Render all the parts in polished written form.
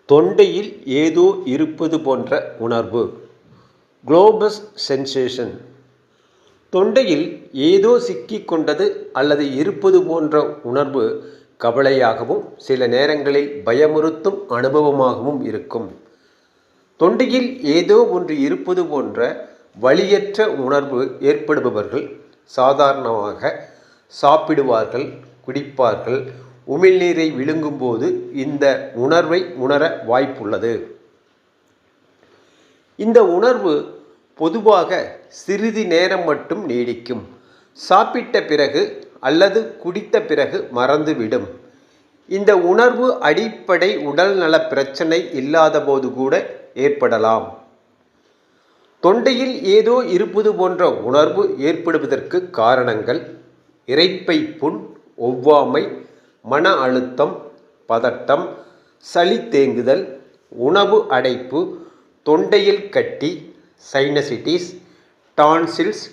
தொண்டையில் ஏதோ இருப்பது போன்ற உணர்வு. Globus sensation. தொண்டையில் ஏதோ சிக்கிக்கொண்டது அல்லது இருப்பது போன்ற உணர்வு கவலையாகவும் சில நேரங்களில் பயமுறுத்தும் அனுபவமாகவும் இருக்கும். தொண்டையில் ஏதோ ஒன்று இருப்பது போன்ற வலியற்ற உணர்வு ஏற்படுபவர்கள் சாதாரணமாக சாப்பிடுவார்கள், குடிப்பார்கள், உமிழ்நீரை விழுங்கும்போது இந்த உணர்வை உணர வாய்ப்புள்ளது. இந்த உணர்வு பொதுவாக சிறிது நேரம் மட்டும் நீடிக்கும். சாப்பிட்ட பிறகு அல்லது குடித்த பிறகு மறந்துவிடும். இந்த உணர்வு அடிப்படை உடல்நல பிரச்சனை இல்லாத போது கூட ஏற்படலாம். தொண்டையில் ஏதோ இருப்பது போன்ற உணர்வு ஏற்படுவதற்கு காரணங்கள்: இரைப்பை புண், ஒவ்வாமை, மன அழுத்தம், பதட்டம், சளி தேங்குதல், உணவு அடைப்பு, தொண்டையில் கட்டி, சைனசிட்டிஸ், டான்சில்ஸ்,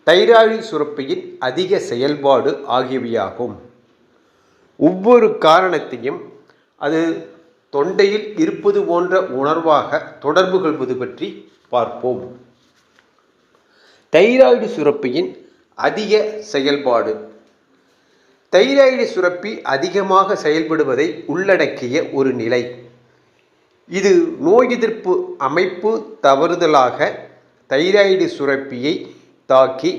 தைராய்டு சுரப்பியின் அதிக செயல்பாடு ஆகியவையாகும். ஒவ்வொரு காரணத்தையும் அது தொண்டையில் இருப்பது போன்ற உணர்வாக தொடர்பு கொள்வது பற்றி பார்ப்போம். தைராய்டு சுரப்பியின் அதிக செயல்பாடு. தைராய்டு சுரப்பி அதிகமாக செயல்படுவதை உள்ளடக்கிய ஒரு நிலை. இது நோய் எதிர்ப்பு அமைப்பு தவறுதலாக தைராய்டு சுரப்பியை தாக்கி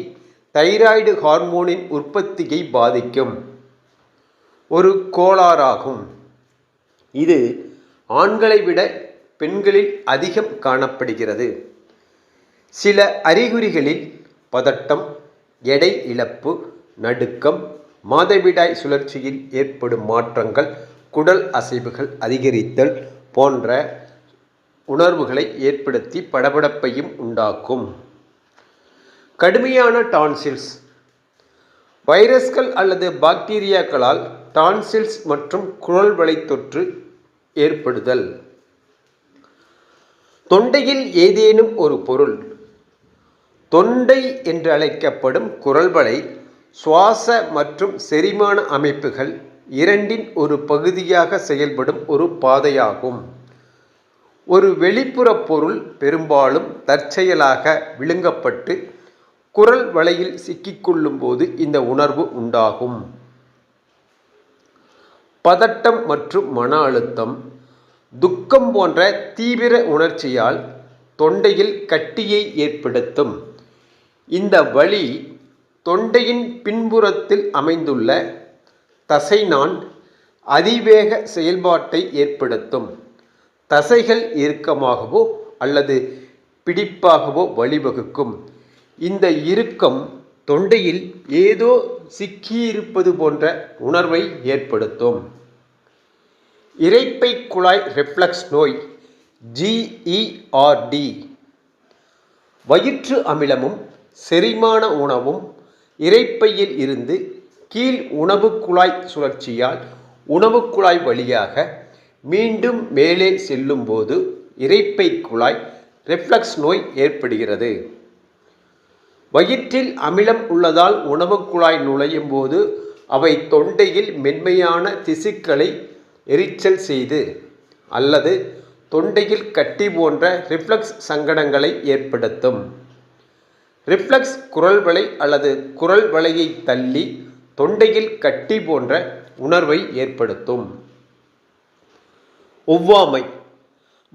தைராய்டு ஹார்மோனின் உற்பத்தியை பாதிக்கும் ஒரு கோளாறாகும். இது ஆண்களை விட பெண்களில் அதிகம் காணப்படுகிறது. சில அறிகுறிகளில் பதட்டம், எடை இழப்பு, நடுக்கம், மாதவிடாய் சுழற்சியில் ஏற்படும் மாற்றங்கள், குடல் அசைவுகள் அதிகரித்தல் போன்ற உணர்வுகளை ஏற்படுத்தி படபடப்பையும் உண்டாக்கும். கடுமையான டான்சில்ஸ். வைரஸ்கள் அல்லது பாக்டீரியாக்களால் டான்சில்ஸ் மற்றும் குரல்வளை தொற்று ஏற்படுதல். தொண்டையில் ஏதேனும் ஒரு பொருள். தொண்டை என்று அழைக்கப்படும் குரல்வளை சுவாச மற்றும் செரிமான அமைப்புகள் இரண்டின் ஒரு பகுதியாக செயல்படும் ஒரு பாதையாகும். ஒரு வெளிப்புற பொருள் பெரும்பாலும் தற்செயலாக விழுங்கப்பட்டு குரல் வளையில் சிக்கிக்கொள்ளும் போது இந்த உணர்வு உண்டாகும். பதட்டம் மற்றும் மன அழுத்தம். துக்கம் போன்ற தீவிர உணர்ச்சியால் தொண்டையில் கட்டியை ஏற்படுத்தும். இந்த வலி தொண்டையின் பின்புறத்தில் அமைந்துள்ள தசைநான் அதிவேக செயல்பாட்டை ஏற்படுத்தும். தசைகள் இறுக்கமாகவோ அல்லது பிடிப்பாகவோ வழிவகுக்கும். இந்த இறுக்கம் தொண்டையில் ஏதோ சிக்கியிருப்பது போன்ற உணர்வை ஏற்படுத்தும். இரைப்பை குழாய் ரிஃப்ளக்ஸ் நோய் GERD. வயிற்று அமிலமும் செரிமான உணவும் இரைப்பையில் இருந்து கீழ் உணவு குழாய் சுழற்சியால் உணவு குழாய் வழியாக மீண்டும் மேலே செல்லும் போது இரைப்பை குழாய் ரிஃப்ளக்ஸ் நோய் ஏற்படுகிறது. வயிற்றில் அமிலம் உள்ளதால் உணவு குழாய் நுழையும் போது அவை தொண்டையில் மென்மையான திசுக்களை எரிச்சல் செய்து அல்லது தொண்டையில் கட்டி போன்ற ரிஃப்ளக்ஸ் சங்கடங்களை ஏற்படுத்தும். ரிஃப்ளக்ஸ் குரல்வளை அல்லது குரல் வளையை தள்ளி தொண்டையில் கட்டி போன்ற உணர்வை ஏற்படுத்தும். ஒவ்வாமை.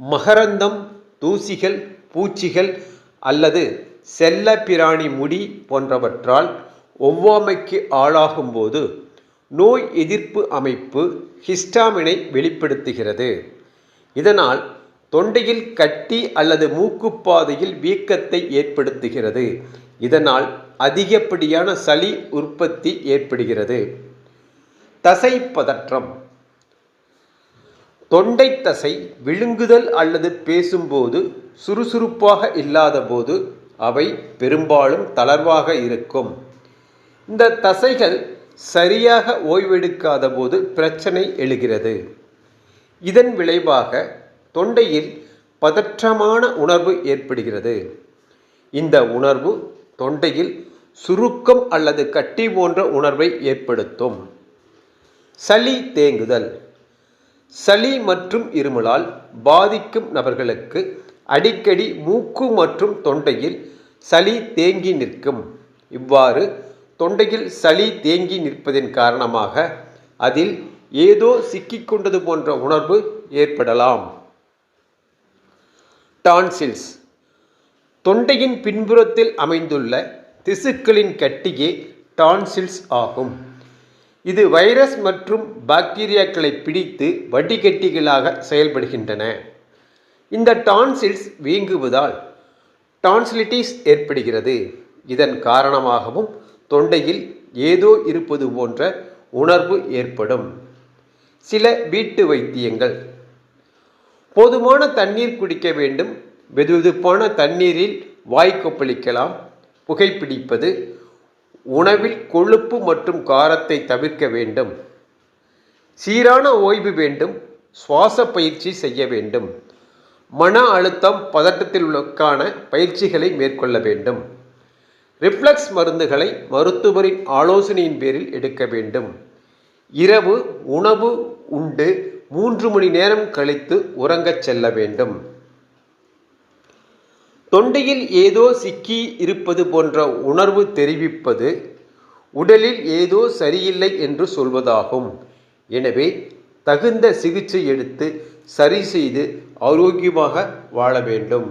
மகரந்தம், தூசிகள், பூச்சிகள் அல்லது செல்ல பிராணி முடி போன்றவற்றால் ஒவ்வாமைக்கு ஆளாகும்போது நோய் எதிர்ப்பு அமைப்பு ஹிஸ்டாமினை வெளிப்படுத்துகிறது. இதனால் தொண்டையில் கட்டி அல்லது மூக்குப்பாதையில் வீக்கத்தை ஏற்படுத்துகிறது. இதனால் அதிகப்படியான சளி உற்பத்தி ஏற்படுகிறது. தசை பதற்றம். தொண்டை தசை விழுங்குதல் அல்லது பேசும்போது சுறுசுறுப்பாக இல்லாத போது அவை பெரும்பாலும் தளர்வாக இருக்கும். இந்த தசைகள் சரியாக ஓய்வெடுக்காத போது பிரச்சனை எழுகிறது. இதன் விளைவாக தொண்டையில் பதற்றமான உணர்வு ஏற்படுகிறது. இந்த உணர்வு தொண்டையில் சுருக்கம் அல்லது கட்டி போன்ற உணர்வை ஏற்படுத்தும். சளி தேங்குதல். சளி மற்றும் இருமலால் பாதிக்கும் நபர்களுக்கு அடிக்கடி மூக்கு மற்றும் தொண்டையில் சளி தேங்கி நிற்கும். இவ்வாறு தொண்டையில் சளி தேங்கி நிற்பதின் காரணமாக அதில் ஏதோ சிக்கிக்கொண்டது போன்ற உணர்வு ஏற்படலாம். டான்சில்ஸ் தொண்டையின் பின்புறத்தில் அமைந்துள்ள திசுக்களின் கட்டியே டான்சில்ஸ் ஆகும். இது வைரஸ் மற்றும் பாக்டீரியாக்களை பிடித்து வடிகட்டிகளாக செயல்படுகின்றன. இந்த டான்சில்ஸ் வீங்குவதால் டான்சிலிட்டிஸ் ஏற்படுகிறது. இதன் காரணமாகவும் தொண்டையில் ஏதோ இருப்பது போன்ற உணர்வு ஏற்படும். சில வீட்டு வைத்தியங்கள்: போதுமான தண்ணீர் குடிக்க வேண்டும். வெதுவெதுப்பான தண்ணீரில் வாய் கொப்பளிக்கலாம். புகைப்பிடிப்பது, உணவில் கொழுப்பு மற்றும் காரத்தை தவிர்க்க வேண்டும். சீரான ஓய்வு வேண்டும். சுவாச பயிற்சி செய்ய வேண்டும். மன அழுத்தம், பதட்டத்திலுக்கான பயிற்சிகளை மேற்கொள்ள வேண்டும். ரிஃப்ளக்ஸ் மருந்துகளை மருத்துவரின் ஆலோசனையின் பேரில் எடுக்க வேண்டும். இரவு உணவு உண்டு 3 மணி நேரம் கழித்து உறங்கச் செல்ல வேண்டும். தொண்டையில் ஏதோ சிக்கி இருப்பது போன்ற உணர்வு தெரிவிப்பது உடலில் ஏதோ சரியில்லை என்று சொல்வதாகும். எனவே தகுந்த சிகிச்சை எடுத்து சரி செய்து ஆரோக்கியமாக வாழ வேண்டும்.